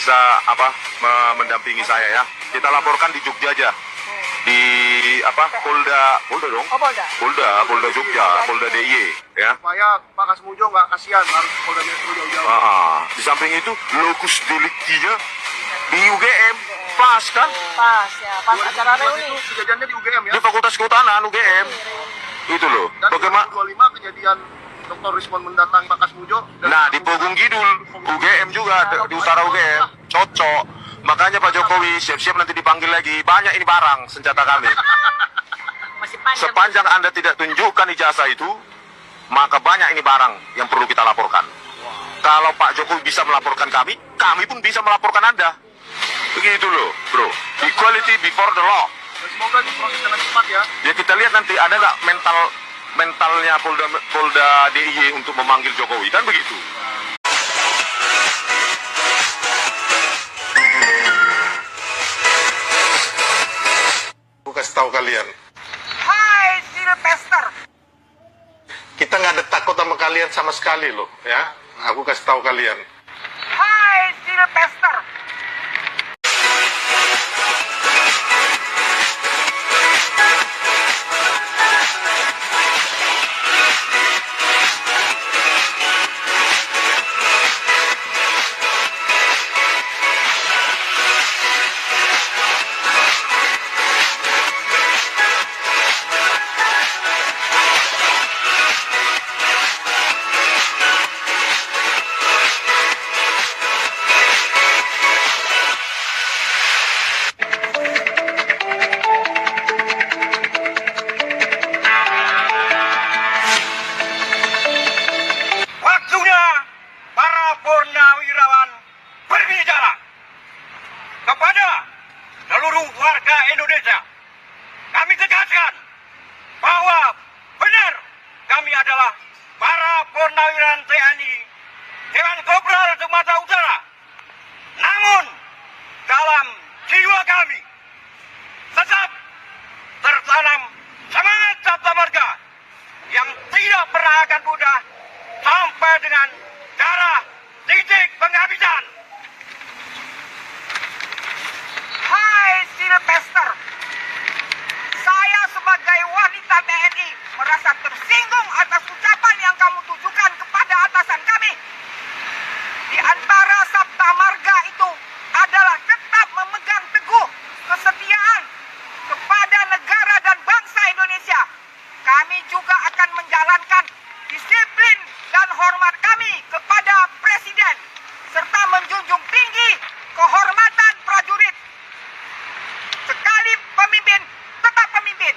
bisa mendampingi saya ya. Kita laporkan di Jogja aja. Di Polda dong. Oh, Polda Jogja, Polda DIY ya. Supaya Pak Kasmujo nggak kasihan harus Polda Metro jauh-jauh. Di samping itu lokus deliktinya di UGM, pas kan? Pas ya, pas acara reuni. Kejadiannya di UGM ya. Di Fakultas Kehutanan UGM. Itu loh. Dan Bagaimana? 2025 kejadian Dr. Rismon mendatangi Pak Kasmujo. Nah, di Pogung Kidul, UGM juga, di utara UGM, cocok. Makanya Pak Jokowi siap-siap nanti dipanggil lagi. Banyak ini barang senjata kami. Masih panjang. Sepanjang Anda tidak tunjukkan ijazah itu, maka banyak ini barang yang perlu kita laporkan. Kalau Pak Jokowi bisa melaporkan kami pun bisa melaporkan Anda. Begitu loh, bro. Equality before the law. Dan semoga diproses dengan cepat ya. Ya kita lihat nanti ada nggak mentalnya Polda DIY untuk memanggil Jokowi, kan begitu. Aku kasih tahu kalian, Hai Sylvester. kita nggak ada takut sama kalian sama sekali loh, ya. Aku kasih tahu kalian. Hai Sylvester. Waktunya para purnawirawan berbicara kepada seluruh warga Indonesia. Kami tegaskan bahwa benar kami adalah para purnawirawan TNI Dewan Kopral Sumatera Utara. Namun dalam jiwa kami tetap tertanam semangat Sabta Marga yang tidak pernah akan mudah sampai dengan darah titik penghabisan. Hai Sylvester. Saya sebagai wanita TNI merasa tersinggung atas ucapan yang kamu tujukan kepada atasan kami. Di antara Sabta Marga itu adalah tetap memegang teguh kesetiaan kepada negara dan bangsa Indonesia. Kami juga akan menjalankan disiplin dan hormat kami kepada Presiden serta menjunjung tinggi kehormatan prajurit. Sekali pemimpin, tetap pemimpin.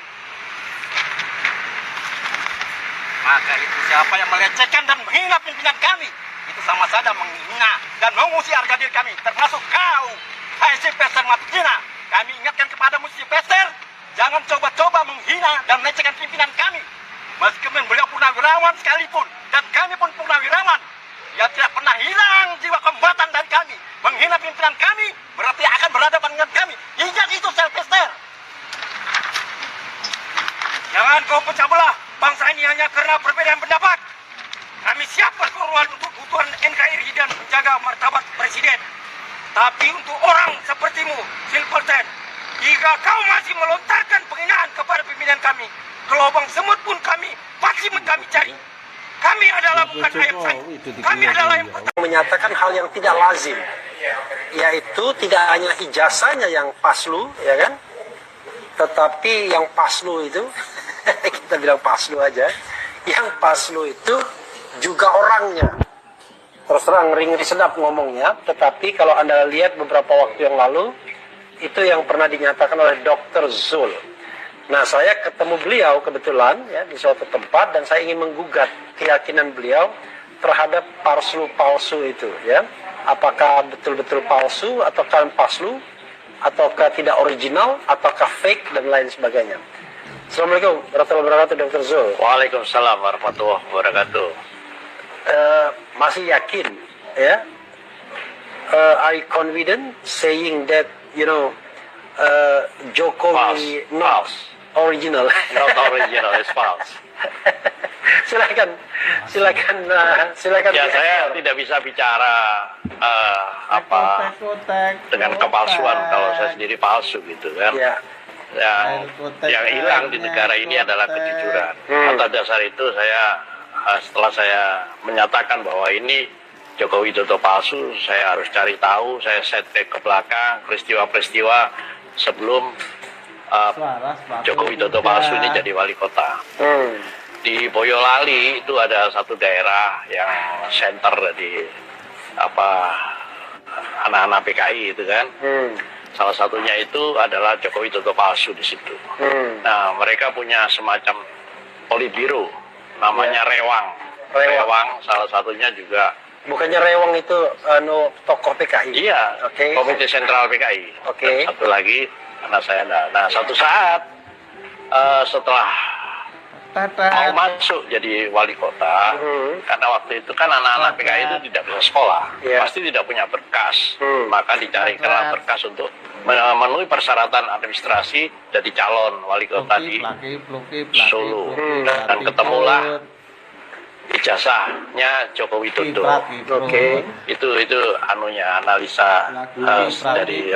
Maka itu siapa yang melecehkan dan menghina pimpinan kami, itu sama saja menghina dan mengusir harga diri kami, termasuk kau, hai Sylvester Matutina. Kami ingatkan kepadamu Sylvester, jangan coba-coba menghina dan melecehkan pimpinan kami. Meskipun beliau purnawirawan sekalipun, dan kami pun purnawirawan, yang tidak pernah hilang jiwa kombatan dari kami. Menghina pimpinan kami berarti akan berhadapan dengan kami. Ingat itu Sylvester. Jangan kau pecah belah bangsa ini hanya karena perbedaan pendapat. Kami siap berkorban untuk kebutuhan NKRI dan menjaga martabat Presiden. Tapi untuk orang sepertimu, Sylvester, jika kau masih melontarkan penghinaan kepada pimpinan kami, ke lubang semut pun kami pasti kami cari. Kami adalah bukan ayam saja. Kami adalah yang menyatakan hal yang tidak lazim, yaitu tidak hanya ijazahnya yang paslu, ya kan, tetapi yang paslu itu kita bilang paslu aja, yang paslu itu juga orangnya. Terus terang ngeri sedap ngomongnya, tetapi kalau Anda lihat beberapa waktu yang lalu, itu yang pernah dinyatakan oleh Dr. Zul. Nah, saya ketemu beliau kebetulan ya di suatu tempat dan saya ingin menggugat keyakinan beliau terhadap paslu palsu itu ya. Apakah betul-betul palsu ataukah paslu ataukah tidak original ataukah fake dan lain sebagainya. Assalamualaikum warahmatullahi wabarakatuh Dr. Zul. Waalaikumsalam warahmatullahi wabarakatuh. Masih yakin ya? Are you confident saying that Jokowi not original? Not original, it's false. silakan. Ya, saya tidak bisa bicara dengan kepalsuan kalau saya sendiri palsu gitu kan. Ya. Yang hilang di negara ini adalah kejujuran. Atas dasar itu setelah saya menyatakan bahwa ini Joko Widodo palsu, saya harus cari tahu, saya setback ke belakang peristiwa-peristiwa sebelum Joko Widodo palsu ini jadi wali kota. Di Boyolali itu ada satu daerah yang center di anak-anak PKI itu kan. Salah satunya itu adalah Joko Widodo palsu di situ. Nah, mereka punya semacam politbiro, namanya Rewang. Salah satunya juga. Bukannya Rewang itu tokoh PKI? Iya, Komite Sentral PKI. Dan satu lagi, karena saya enggak. Nah, satu saat setelah mau masuk jadi wali kota, karena waktu itu kan anak-anak PKI itu tidak bisa sekolah, pasti tidak punya berkas, maka dicarikanlah berkas untuk memenuhi persyaratan administrasi jadi calon wali kota di Solo, dan ketemulah ijazahnya Joko Widodo. Itu analisa dari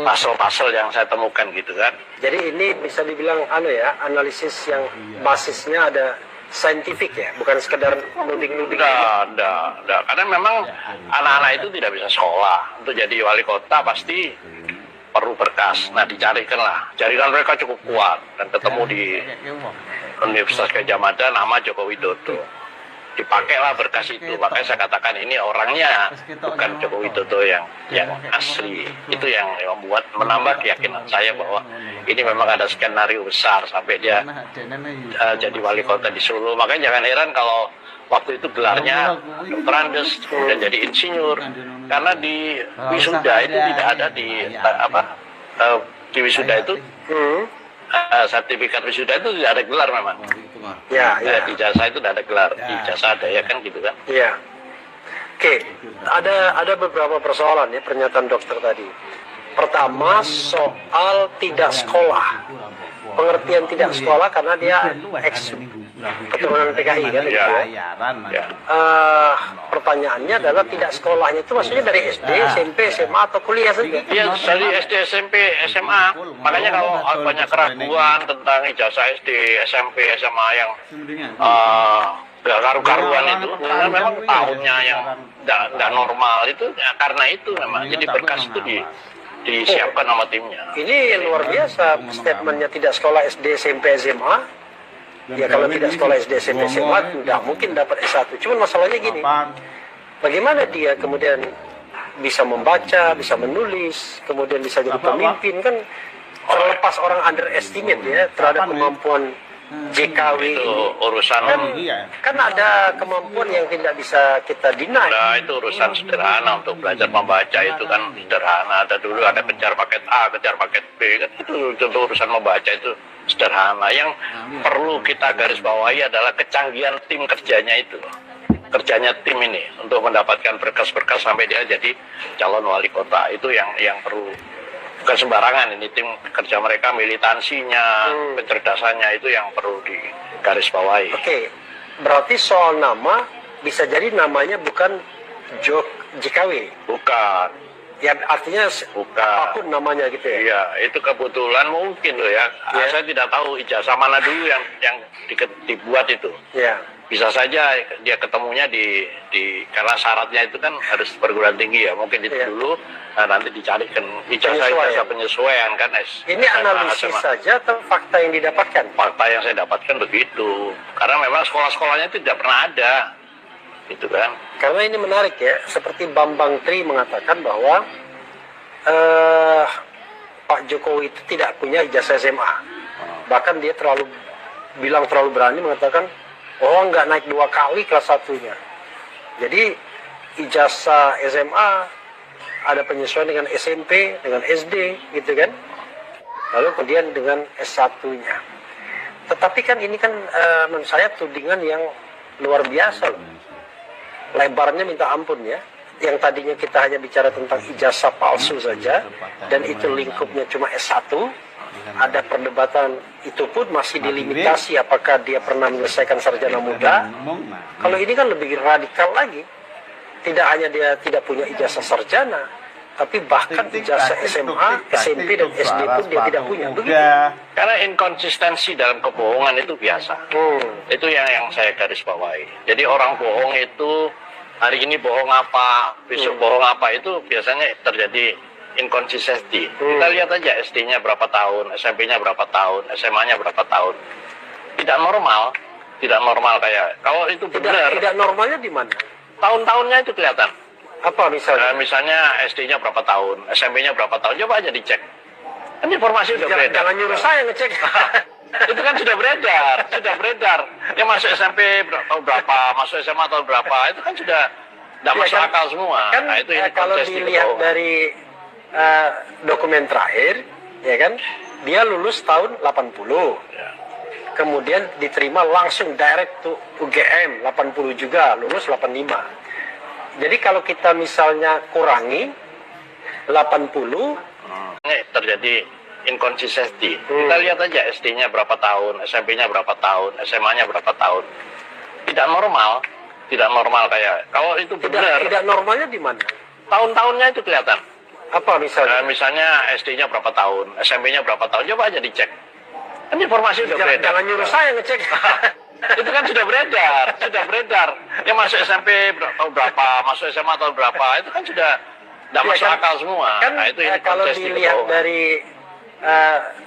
pasal-pasal yang saya temukan gitu kan. Jadi ini bisa dibilang analisis yang basisnya ada saintifik ya, bukan sekedar nuding-nuding. Enggak. Karena memang anak-anak itu tidak bisa sekolah. Untuk jadi wali kota pasti perlu berkas. Nah, dicarikanlah. Jaringan mereka cukup kuat dan ketemu di Universitas Gadjah Mada nama Joko Widodo. Dipakailah berkas itu, makanya saya katakan ini orangnya bukan Joko Widodo yang asli. Itu yang membuat menambah keyakinan saya bahwa ini memang ada skenario besar sampai dia jadi wali kota di Solo. Makanya jangan heran kalau waktu itu gelarnya Dr. Andes dan jadi insinyur, karena di wisuda itu tidak ada di wisuda itu sertifikat wisuda itu tidak ada gelar memang. Ya. Di ijazah itu tidak ada gelar, di ijazah ada ya kan gitu kan. Iya. Oke, ada beberapa persoalan ya pernyataan dokter tadi. Pertama soal tidak sekolah. Pengertian tidak sekolah karena dia keturunan PKI kan. Pertanyaannya adalah tidak sekolahnya itu maksudnya dari SD, SMP, SMA atau kuliah saja? Iya, dari SD, SMP, SMA. Makanya kalau banyak keraguan tentang ijazah SD, SMP, SMA yang gak karu-karuan itu, karena memang tahunnya yang tidak normal itu, ya, karena itu memang. Jadi berkas itu disiapkan sama timnya. Ini luar biasa statementnya tidak sekolah SD, SMP, SMA. Ya kalau tidak sekolah SD, SMP, SMA tidak mungkin dapat S1. Cuman masalahnya gini, bagaimana dia kemudian bisa membaca, bisa menulis, kemudian bisa jadi pemimpin kan terlepas orang underestimate ya terhadap kemampuan JKW itu urusan kan ada kemampuan yang tidak bisa kita deny. Nah, itu urusan sederhana. Untuk belajar membaca itu kan sederhana. Ada dulu ada kejar paket A, kejar paket B kan, itu contoh urusan membaca itu sederhana. Yang perlu kita garis bawahi adalah kecanggihan tim kerjanya itu, kerjanya tim ini untuk mendapatkan berkas-berkas sampai dia jadi calon wali kota. Itu yang perlu. Bukan sembarangan, ini tim kerja mereka, militansinya, kecerdasannya itu yang perlu digarisbawahi. Oke, berarti soal nama bisa jadi namanya bukan JKW. Bukan. Ya artinya apapun namanya gitu ya. Iya, itu kebetulan mungkin loh ya. Saya tidak tahu ijazah mana dulu yang dibuat itu. Iya. Bisa saja dia ketemunya di karena syaratnya itu kan harus perguruan tinggi ya, mungkin itu dulu. Nah, nanti dicarikan ijazah penyesuaian kan. Ini analisis saja atau fakta yang didapatkan? Fakta yang saya dapatkan begitu. Karena memang sekolah-sekolahnya itu tidak pernah ada. Gitu kan. Karena ini menarik ya, seperti Bambang Tri mengatakan bahwa Pak Jokowi itu tidak punya ijazah SMA. Bahkan dia terlalu berani mengatakan, oh nggak naik 2 kali kelas 1-nya. Jadi ijazah SMA ada penyesuaian dengan SMP, dengan SD, gitu kan. Lalu kemudian dengan S1-nya. Tetapi kan ini kan menurut saya tudingan yang luar biasa loh. Lebarnya minta ampun ya. Yang tadinya kita hanya bicara tentang ijazah palsu saja, dan itu lingkupnya cuma S1, ada perdebatan itu pun masih dilimitasi apakah dia pernah menyelesaikan sarjana muda. Kalau ini kan lebih radikal lagi. Tidak hanya dia tidak punya ijazah sarjana, tapi bahkan ijazah SMA, SMP dan SD pun dia tidak punya. Begitu. Karena inkonsistensi dalam kebohongan itu biasa. Itu yang saya garis bawahi. Jadi orang bohong itu hari ini bohong apa, besok bohong apa, itu biasanya terjadi inkonsistensi. Kita lihat aja SD-nya berapa tahun, SMP-nya berapa tahun, SMA-nya berapa tahun. Tidak normal kayak kalau itu benar. Tidak normalnya di mana? Tahun-tahunnya itu kelihatan. Apa misalnya? Misalnya SD-nya berapa tahun, SMP-nya berapa tahun, coba aja dicek. Kan informasi udah beredar. Jangan nyuruh saya ngecek. Itu kan sudah beredar. Yang masuk SMP tahun berapa, masuk SMA tahun berapa, itu kan sudah tidak masuk kan, akal semua. Kan Nah, itu kalau dilihat dari dokumen terakhir, ya kan, dia lulus tahun 80. Ya. Kemudian diterima langsung direct to UGM 80 juga, lulus 85. Jadi kalau kita misalnya kurangi 80, Ini terjadi inkonsistensi. Kita lihat aja SD-nya berapa tahun, SMP-nya berapa tahun, SMA-nya berapa tahun. Tidak normal kayak kalau itu benar. tidak normalnya di mana? Tahun-tahunnya itu kelihatan. Apa misalnya? Misalnya SD-nya berapa tahun, SMP-nya berapa tahun, coba aja dicek. Kan informasi udah beredar. Jangan nyuruh saya ngecek. Itu kan sudah beredar. Yang masuk SMP tahun berapa, masuk SMA tahun berapa, itu kan sudah tidak masuk kan, akal semua. Kan Nah, itu kalau dilihat dari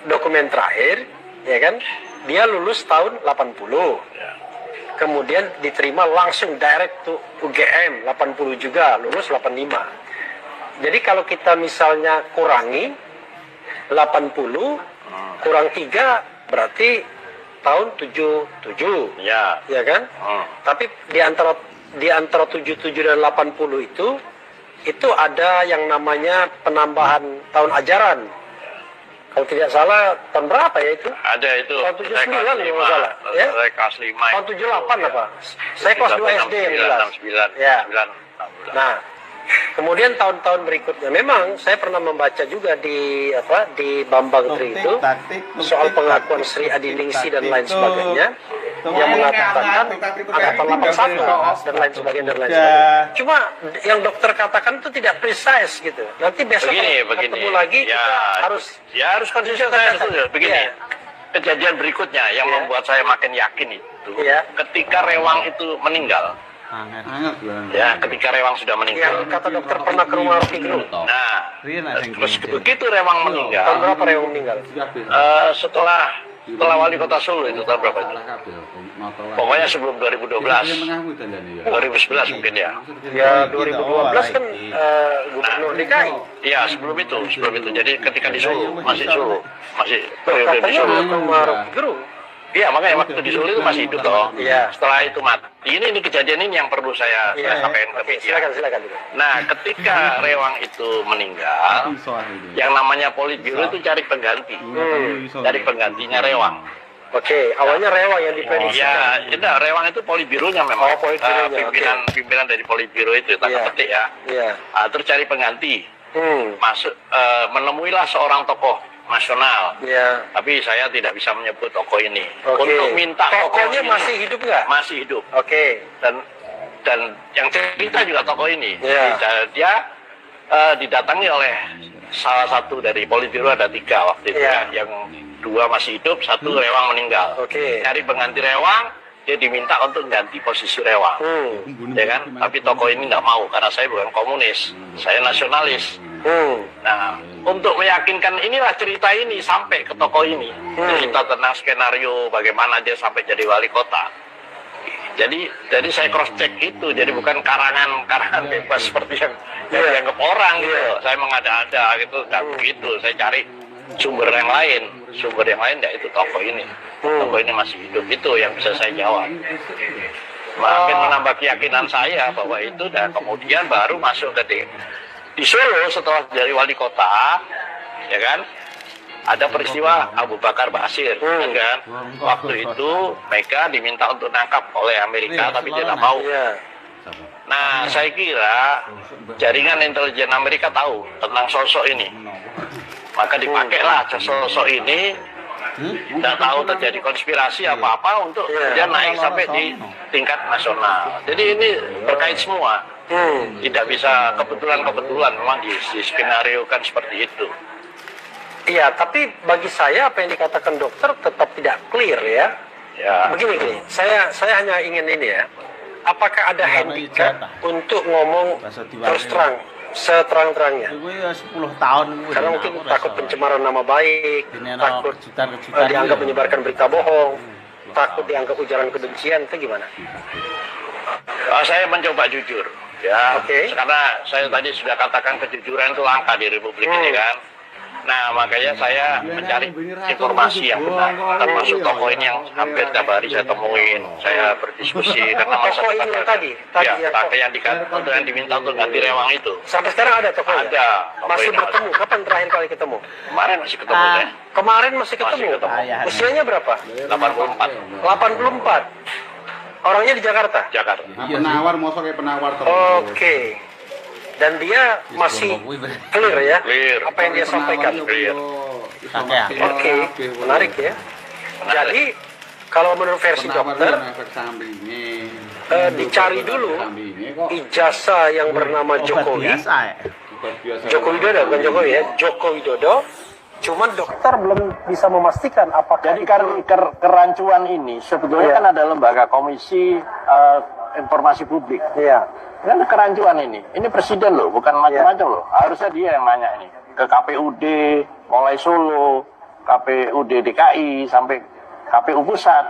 dokumen terakhir, ya kan, dia lulus tahun 80. Ya. Kemudian diterima langsung direct to UGM 80 juga, lulus 85. Jadi kalau kita misalnya kurangi 80 kurang 3 berarti tahun 77. Ya. Ya kan? Tapi di antara 77 dan 80 itu ada yang namanya penambahan tahun ajaran. Kalau tidak salah tahun berapa ya itu? Ada itu. Tahun 79 kalau nggak salah. Ya? Saya kelas 5. Tahun 78 apa? Saya kelas 2 SD yang jelas. 69. Ya. 69. Nah, kemudian tahun-tahun berikutnya memang saya pernah membaca juga di Bambang Tri itu soal pengakuan Sri Adiningsi dan lain sebagainya yang mengatakan angkatan 81 dan lain sebagainya. Cuma yang dokter katakan itu tidak precise gitu. Nanti besok Begini. ketemu lagi kita harus konsisten, saya setuju. Begini. Ya. Kejadian berikutnya yang membuat saya makin yakin itu, Iya. ketika Rewang itu meninggal. Ya, ketika Rewang sudah meninggal. Yang kata dokter pernah ke rumah Rocky Gerung. Nah, terus begitu Rewang Tahun meninggal, berapa Rewang meninggal? setelah wali kota Solo itu tahun berapa itu? Pokoknya sebelum 2012, 2011 mungkin ya. Ya 2012 kan gubernur DKI. Iya, sebelum itu. Jadi ketika di Solo, masih periode di Katanya Solo. ke rumah Rocky Gerung. Iya, makanya waktu di Solo itu masih hidup toh. Iya. Setelah itu mati. Ini kejadian ini yang perlu saya sampaikan ke Oke, media. silakan. Nah, ketika Rewang itu meninggal, yang namanya Politbiro itu cari pengganti. Cari penggantinya Rewang. Oke, awalnya Rewang yang diprediksi. Ya, tidak, Rewang itu Politbironya memang. Oh, Politbironya, Pimpinan dari Politbiro itu, tanda Iya. petik ya. Iya. Terus cari pengganti. Hmm. Masuk, menemuilah seorang tokoh nasional. Iya. Tapi saya tidak bisa menyebut tokoh ini. Oke. Untuk minta tokohnya ini. masih hidup nggak? Masih hidup. Oke. Dan yang cerita juga tokoh ini. Iya. Dia didatangi oleh salah satu dari Politbiro, ada 3 waktu itu Iya. ya. Yang 2 masih hidup, 1 Rewang meninggal. Oke. Cari pengganti Rewang, dia diminta untuk ganti posisi Rewang. Ya kan? Tapi tokoh ini nggak mau karena saya bukan komunis, saya nasionalis. Nah, untuk meyakinkan inilah cerita ini sampai ke tokoh ini, cerita tentang skenario bagaimana dia sampai jadi wali kota. Jadi saya cross check itu, jadi bukan karangan bebas seperti yang dianggap orang gitu. Saya mengada-ada gitu, dan begitu. Saya cari sumber yang lain ya itu tokoh ini. Tokoh ini masih hidup, itu yang bisa saya jawab. Makin menambah keyakinan saya bahwa itu, dan kemudian baru masuk ke di Solo setelah dari wali kota, ya kan? Ada peristiwa Abu Bakar Basir, kan? Waktu itu Mega diminta untuk nangkap oleh Amerika, tapi dia tidak mau. Nah, saya kira jaringan intelijen Amerika tahu tentang sosok ini. Maka dipakailah sosok ini, tidak tahu terjadi konspirasi apa-apa untuk kemudian naik sampai di tingkat nasional. Jadi ini terkait semua. Tidak bisa kebetulan memang di skenario kan seperti itu. Iya, tapi bagi saya apa yang dikatakan dokter tetap tidak clear ya. Ya. Begini, saya hanya ingin ini ya. Apakah ada handicap untuk ngomong terus terang, seterang-terangnya? Itu ya 10 tahun. Karena mungkin takut pencemaran nama baik, takut dianggap menyebarkan berita bohong, takut dianggap ujaran kebencian, itu gimana? Saya mencoba jujur, ya. Oke. Karena saya tadi sudah katakan kejujuran itu langka di Republik ini kan. Nah, makanya saya mencari informasi yang benar, termasuk tokoh ini yang hampir tiap hari saya temuin, saya berdiskusi karena Tokoh ini yang tadi yang diminta untuk ganti rewang itu. Sampai sekarang ada tokohnya? Ada. Masih bertemu? Kapan terakhir kali ketemu? Kemarin masih ketemu ya. Kemarin masih ketemu? Masih ketemu. Usianya berapa? 84. 84. Orangnya di Jakarta? Jakarta. Penawar, mosok kayak penawar. Oke. Dan dia masih clear ya? Clear. Apa yang dia sampaikan? Clear. Oke, menarik ya. Jadi, kalau menurut versi dokter, dicari dulu ijazah yang bernama Jokowi. Joko Widodo, bukan Jokowi ya, Joko Widodo. Cuman dokter belum bisa memastikan apakah Jadi kerancuan ini sebetulnya kan ada lembaga komisi informasi publik. Iya. Kan kerancuan ini presiden loh, bukan macam-macam loh. Harusnya dia yang nanya ini ke KPUD, mulai Solo, KPUD DKI sampai KPU pusat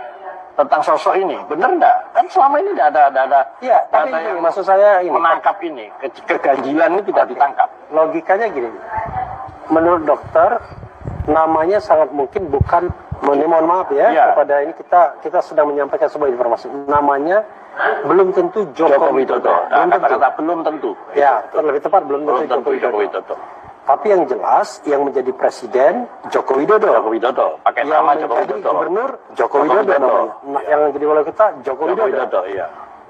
tentang sosok ini. Bener enggak? Kan selama ini tidak ada. Iya, tapi yang maksud saya ini menangkap ini keganjilan ini tidak ditangkap. logikanya gini. Menurut dokter, namanya sangat mungkin bukan, mohon maaf ya, Iya. kepada ini kita sedang menyampaikan sebuah informasi. Namanya belum tentu Joko Widodo. Kata-kata belum tentu. Ya, lebih tepat belum tentu Joko Joko Widodo. Widodo. Tapi yang jelas yang menjadi presiden Joko Widodo. Joko Widodo. Pakai Yang nama Joko menjadi Widodo. gubernur Joko Widodo namanya. Nah, yang jadi wali kota Joko Widodo. Iya.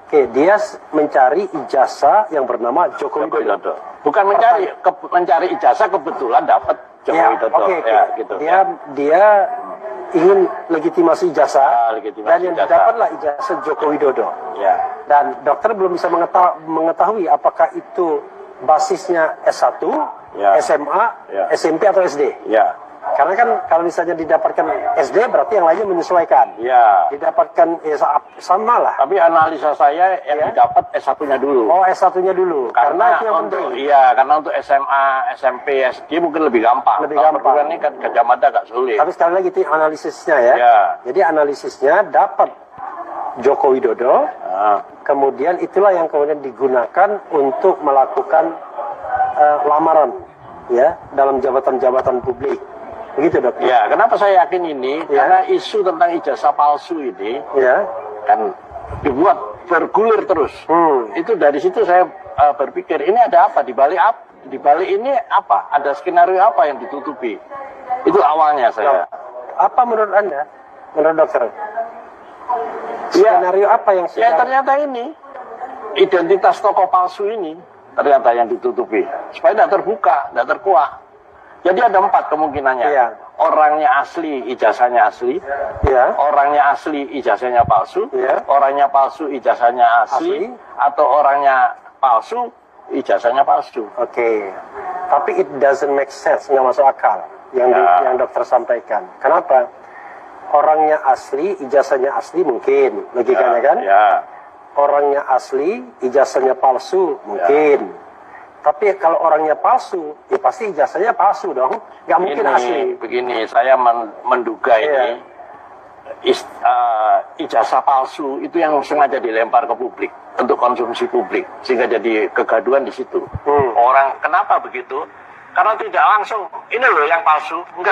Oke, dia mencari ijazah yang bernama Joko Joko Widodo. Widodo. Bukan mencari ijazah kebetulan dapat Joko Ya, Widodo. oke. Ya, gitu. Dia ingin legitimasi ijazah, legitimasi dan yang ijazah. didapatlah ijazah Joko Widodo. Ya. Dan dokter belum bisa mengetahui apakah itu basisnya S1, Ya. SMA, Ya. SMP atau SD. Ya. Karena kan kalau misalnya didapatkan SD berarti yang lainnya menyesuaikan. Ya. Didapatkan sama lah. Tapi analisa saya yang didapat S1-nya dulu. Oh, S1-nya dulu. Karena itu yang penting. Karena untuk SMA, SMP, SD mungkin lebih gampang. Lebih Kalau gampang. perguruan ini kan Gajah Mada agak sulit. Tapi sekali lagi itu analisisnya ya. Ya. Jadi analisisnya dapat Joko Widodo, kemudian itulah yang kemudian digunakan untuk melakukan lamaran ya dalam jabatan-jabatan publik. Begitu, Dok? Ya, kenapa saya yakin ini? Ya. Karena isu tentang ijazah palsu ini Ya. kan dibuat bergulir terus. Itu dari situ saya berpikir ini ada apa di balik ini apa? Ada skenario apa yang ditutupi? Itu awalnya saya. Apa menurut Anda? Menurut dokter? Ya, Skenario apa yang ya ternyata ini identitas tokoh palsu ini ternyata yang ditutupi supaya tidak terbuka, tidak terkuak. Jadi ada 4 kemungkinannya. Iya. Orangnya asli, ijazahnya asli. Ya. Orangnya asli, ijazahnya palsu. Iya. Orangnya palsu, ijazahnya asli. Atau orangnya palsu, ijazahnya palsu. Oke. Tapi it doesn't make sense, nggak masuk akal yang dokter sampaikan. Kenapa? Orangnya asli, ijazahnya asli mungkin, logikanya kan? Ya. Orangnya asli, ijazahnya palsu mungkin. Tapi kalau orangnya palsu, ya pasti ijazahnya palsu dong. Nggak mungkin asli. Begini, saya menduga ini ijazah palsu itu yang sengaja dilempar ke publik untuk konsumsi publik sehingga jadi kegaduhan di situ. Orang kenapa begitu? Karena tidak langsung ini loh yang palsu. Enggak.